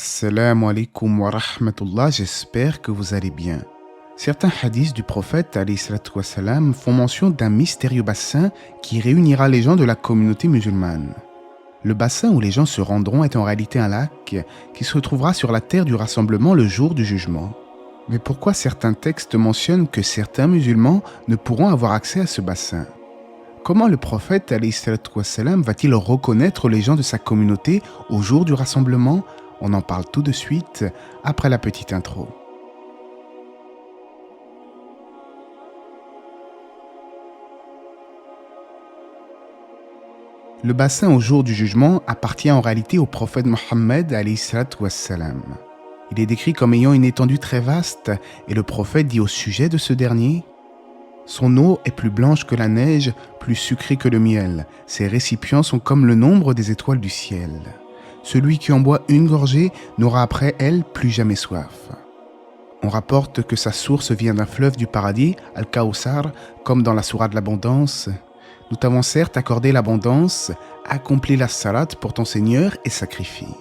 Assalamu alaikum wa rahmatullah, j'espère que vous allez bien. Certains hadiths du prophète alayhi salatu wassalam, font mention d'un mystérieux bassin qui réunira les gens de la communauté musulmane. Le bassin où les gens se rendront est en réalité un lac qui se trouvera sur la terre du rassemblement le jour du jugement. Mais pourquoi certains textes mentionnent que certains musulmans ne pourront avoir accès à ce bassin? Comment le prophète alayhi salatu wassalam, va-t-il reconnaître les gens de sa communauté au jour du rassemblement? On en parle tout de suite après la petite intro. Le bassin au jour du jugement appartient en réalité au prophète Mohammed alayhi salatu wassalam. Il est décrit comme ayant une étendue très vaste et le prophète dit au sujet de ce dernier: son eau est plus blanche que la neige, plus sucrée que le miel. Ses récipients sont comme le nombre des étoiles du ciel. Celui qui en boit une gorgée n'aura après elle plus jamais soif. On rapporte que sa source vient d'un fleuve du paradis, Al-Kawthar, comme dans la sourate de l'abondance. Nous t'avons certes accordé l'abondance, accomplis la salat pour ton Seigneur et sacrifie.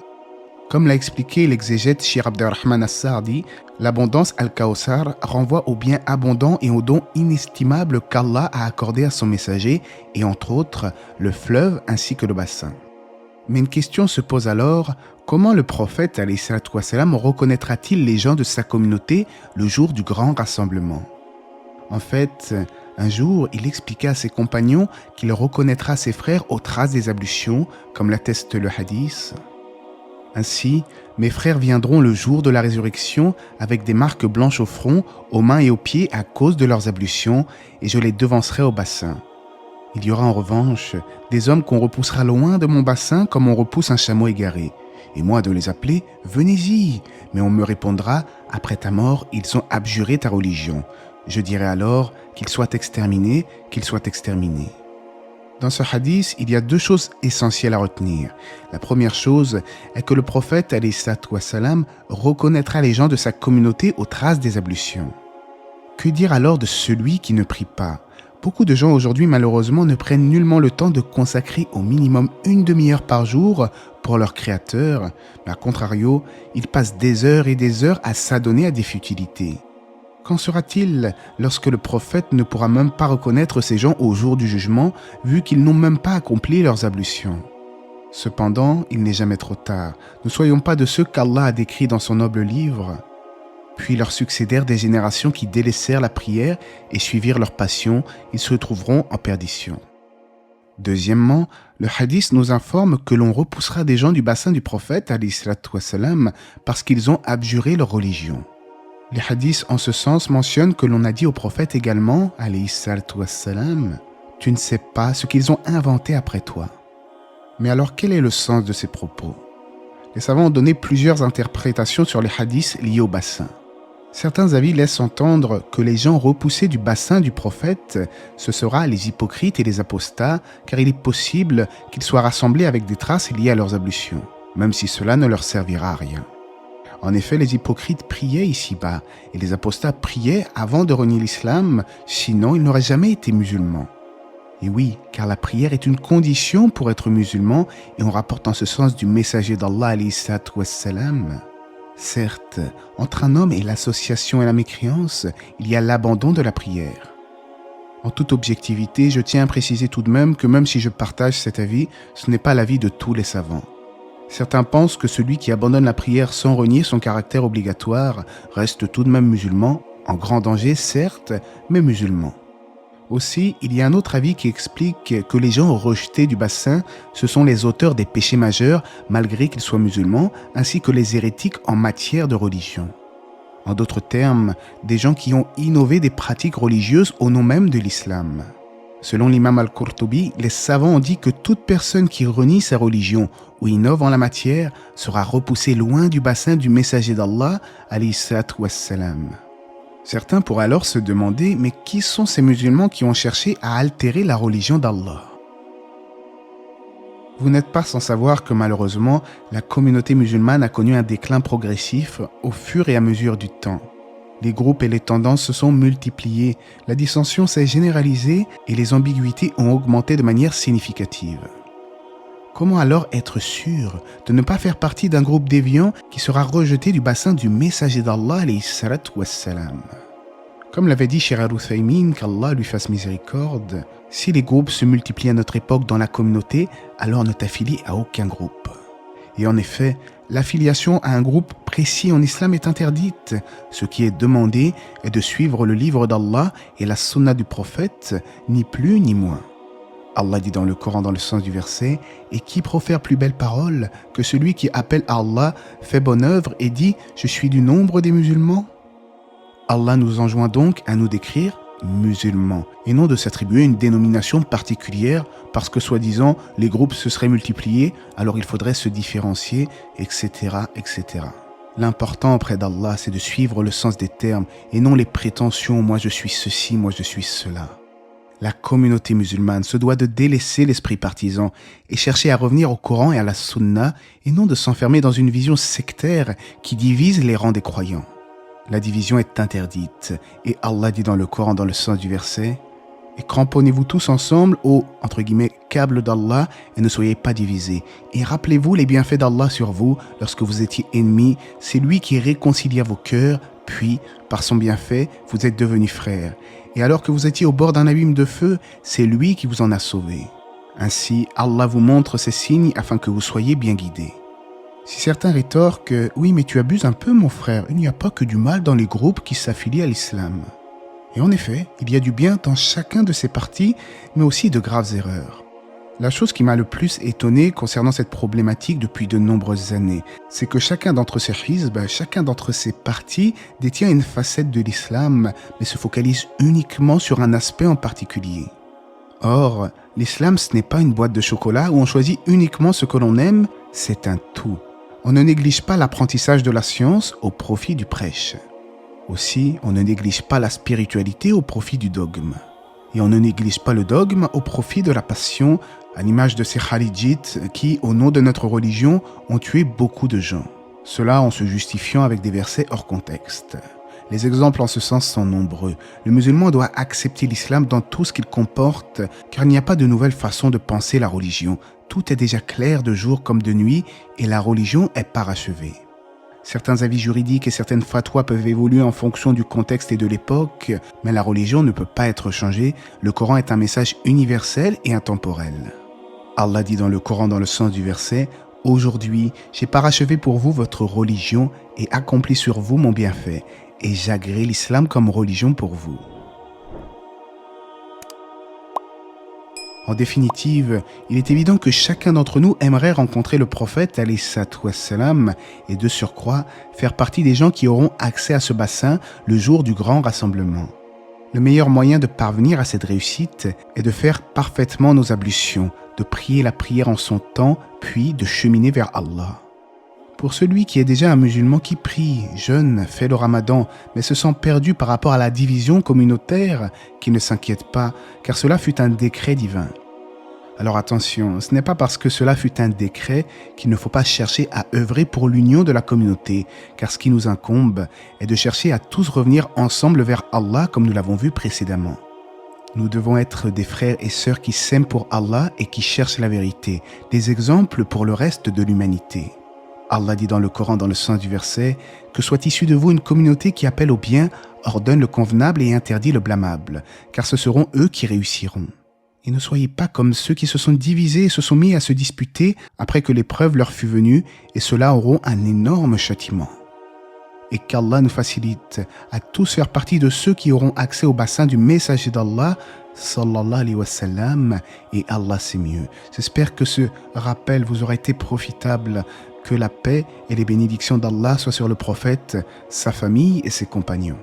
Comme l'a expliqué l'exégète Shir Abdurrahman As-Sa'di, l'abondance Al-Kawthar renvoie au bien abondant et au don inestimable qu'Allah a accordé à son messager, et entre autres, le fleuve ainsi que le bassin. Mais une question se pose alors: comment le prophète alayhi salatu wassalam reconnaîtra-t-il les gens de sa communauté le jour du grand rassemblement? En fait, un jour, il expliqua à ses compagnons qu'il reconnaîtra ses frères aux traces des ablutions, comme l'atteste le hadith. Ainsi, mes frères viendront le jour de la résurrection avec des marques blanches au front, aux mains et aux pieds à cause de leurs ablutions, et je les devancerai au bassin. Il y aura en revanche des hommes qu'on repoussera loin de mon bassin comme on repousse un chameau égaré. Et moi de les appeler: venez-y. Mais on me répondra: après ta mort, ils ont abjuré ta religion. Je dirai alors: qu'ils soient exterminés, qu'ils soient exterminés. Dans ce hadith, il y a deux choses essentielles à retenir. La première chose est que le prophète alayhi salatu wassalam reconnaîtra les gens de sa communauté aux traces des ablutions. Que dire alors de celui qui ne prie pas? Beaucoup de gens aujourd'hui, malheureusement, ne prennent nullement le temps de consacrer au minimum une demi-heure par jour pour leur créateur, mais à contrario, ils passent des heures et des heures à s'adonner à des futilités. Qu'en sera-t-il lorsque le prophète ne pourra même pas reconnaître ces gens au jour du jugement, vu qu'ils n'ont même pas accompli leurs ablutions? Cependant, il n'est jamais trop tard. Ne soyons pas de ceux qu'Allah a décrits dans son noble livre. Puis leur succédèrent des générations qui délaissèrent la prière et suivirent leur passion, ils se trouveront en perdition. Deuxièmement, le hadith nous informe que l'on repoussera des gens du bassin du prophète alayhi salatu wassalam parce qu'ils ont abjuré leur religion. Les hadiths en ce sens mentionnent que l'on a dit au prophète également alayhi salatu wassalam: tu ne sais pas ce qu'ils ont inventé après toi. Mais alors quel est le sens de ces propos? Les savants ont donné plusieurs interprétations sur les hadiths liés au bassin. Certains avis laissent entendre que les gens repoussés du bassin du prophète, ce sera les hypocrites et les apostats, car il est possible qu'ils soient rassemblés avec des traces liées à leurs ablutions, même si cela ne leur servira à rien. En effet, les hypocrites priaient ici-bas, et les apostats priaient avant de renier l'islam, sinon ils n'auraient jamais été musulmans. Et oui, car la prière est une condition pour être musulman, et on rapporte en ce sens du messager d'Allah alayhi salatu wassalam: certes, entre un homme et l'association et la mécréance, il y a l'abandon de la prière. En toute objectivité, je tiens à préciser tout de même que même si je partage cet avis, ce n'est pas l'avis de tous les savants. Certains pensent que celui qui abandonne la prière sans renier son caractère obligatoire reste tout de même musulman, en grand danger certes, mais musulman. Aussi, il y a un autre avis qui explique que les gens rejetés du bassin, ce sont les auteurs des péchés majeurs, malgré qu'ils soient musulmans, ainsi que les hérétiques en matière de religion. En d'autres termes, des gens qui ont innové des pratiques religieuses au nom même de l'islam. Selon l'imam Al-Qurtubi, les savants ont dit que toute personne qui renie sa religion ou innove en la matière sera repoussée loin du bassin du messager d'Allah, alayhi salatu wassalam. Certains pourraient alors se demander: mais qui sont ces musulmans qui ont cherché à altérer la religion d'Allah? Vous n'êtes pas sans savoir que malheureusement, la communauté musulmane a connu un déclin progressif au fur et à mesure du temps. Les groupes et les tendances se sont multipliés, la dissension s'est généralisée et les ambiguïtés ont augmenté de manière significative. Comment alors être sûr de ne pas faire partie d'un groupe déviant qui sera rejeté du bassin du messager d'Allah alayhi salatu wassalam? Comme l'avait dit Cheikh Al-Uthaymin, qu'Allah lui fasse miséricorde, si les groupes se multiplient à notre époque dans la communauté, alors ne t'affilie à aucun groupe. Et en effet, l'affiliation à un groupe précis en islam est interdite. Ce qui est demandé est de suivre le livre d'Allah et la sunna du prophète, ni plus ni moins. Allah dit dans le Coran dans le sens du verset « Et qui profère plus belle parole que celui qui appelle à Allah, fait bonne œuvre et dit « Je suis du nombre des musulmans » Allah nous enjoint donc à nous décrire musulmans et non de s'attribuer une dénomination particulière parce que soi-disant les groupes se seraient multipliés, alors il faudrait se différencier, etc. etc. L'important auprès d'Allah, c'est de suivre le sens des termes et non les prétentions « moi je suis ceci, moi je suis cela ». La communauté musulmane se doit de délaisser l'esprit partisan et chercher à revenir au Coran et à la Sunna et non de s'enfermer dans une vision sectaire qui divise les rangs des croyants. La division est interdite et Allah dit dans le Coran dans le sens du verset « Et cramponnez-vous tous ensemble au entre guillemets, câble d'Allah et ne soyez pas divisés. Et rappelez-vous les bienfaits d'Allah sur vous lorsque vous étiez ennemis. C'est lui qui réconcilia vos cœurs, puis, par son bienfait, vous êtes devenus frères. Et alors que vous étiez au bord d'un abîme de feu, c'est lui qui vous en a sauvés. Ainsi, Allah vous montre ces signes afin que vous soyez bien guidés. » Si certains rétorquent « Oui, mais tu abuses un peu, mon frère, il n'y a pas que du mal dans les groupes qui s'affilient à l'islam. » Et en effet, il y a du bien dans chacun de ces partis, mais aussi de graves erreurs. La chose qui m'a le plus étonné concernant cette problématique depuis de nombreuses années, c'est que chacun d'entre ces hizb, chacun d'entre ces partis détient une facette de l'islam, mais se focalise uniquement sur un aspect en particulier. Or, l'islam ce n'est pas une boîte de chocolat où on choisit uniquement ce que l'on aime, c'est un tout. On ne néglige pas l'apprentissage de la science au profit du prêche. Aussi, on ne néglige pas la spiritualité au profit du dogme. Et on ne néglige pas le dogme au profit de la passion, à l'image de ces Khalidites qui, au nom de notre religion, ont tué beaucoup de gens. Cela en se justifiant avec des versets hors contexte. Les exemples en ce sens sont nombreux. Le musulman doit accepter l'islam dans tout ce qu'il comporte, car il n'y a pas de nouvelle façon de penser la religion. Tout est déjà clair de jour comme de nuit, et la religion est parachevée. Certains avis juridiques et certaines fatwas peuvent évoluer en fonction du contexte et de l'époque, mais la religion ne peut pas être changée. Le Coran est un message universel et intemporel. Allah dit dans le Coran dans le sens du verset « Aujourd'hui, j'ai parachevé pour vous votre religion et accompli sur vous mon bienfait, et j'agrée l'islam comme religion pour vous. » En définitive, il est évident que chacun d'entre nous aimerait rencontrer le prophète alayhi salatu wassalam et de surcroît faire partie des gens qui auront accès à ce bassin le jour du grand rassemblement. Le meilleur moyen de parvenir à cette réussite est de faire parfaitement nos ablutions, de prier la prière en son temps, puis de cheminer vers Allah. Pour celui qui est déjà un musulman qui prie, jeûne, fait le ramadan, mais se sent perdu par rapport à la division communautaire, qu'il ne s'inquiète pas, car cela fut un décret divin. Alors attention, ce n'est pas parce que cela fut un décret qu'il ne faut pas chercher à œuvrer pour l'union de la communauté, car ce qui nous incombe est de chercher à tous revenir ensemble vers Allah comme nous l'avons vu précédemment. Nous devons être des frères et sœurs qui s'aiment pour Allah et qui cherchent la vérité, des exemples pour le reste de l'humanité. Allah dit dans le Coran dans le sens du verset « Que soit issue de vous une communauté qui appelle au bien, ordonne le convenable et interdit le blâmable, car ce seront eux qui réussiront. » Et ne soyez pas comme ceux qui se sont divisés et se sont mis à se disputer après que l'épreuve leur fut venue, et ceux-là auront un énorme châtiment. Et qu'Allah nous facilite à tous faire partie de ceux qui auront accès au bassin du messager d'Allah, sallallahu alayhi wa sallam, et Allah c'est mieux. J'espère que ce rappel vous aura été profitable. Que la paix et les bénédictions d'Allah soient sur le prophète, sa famille et ses compagnons.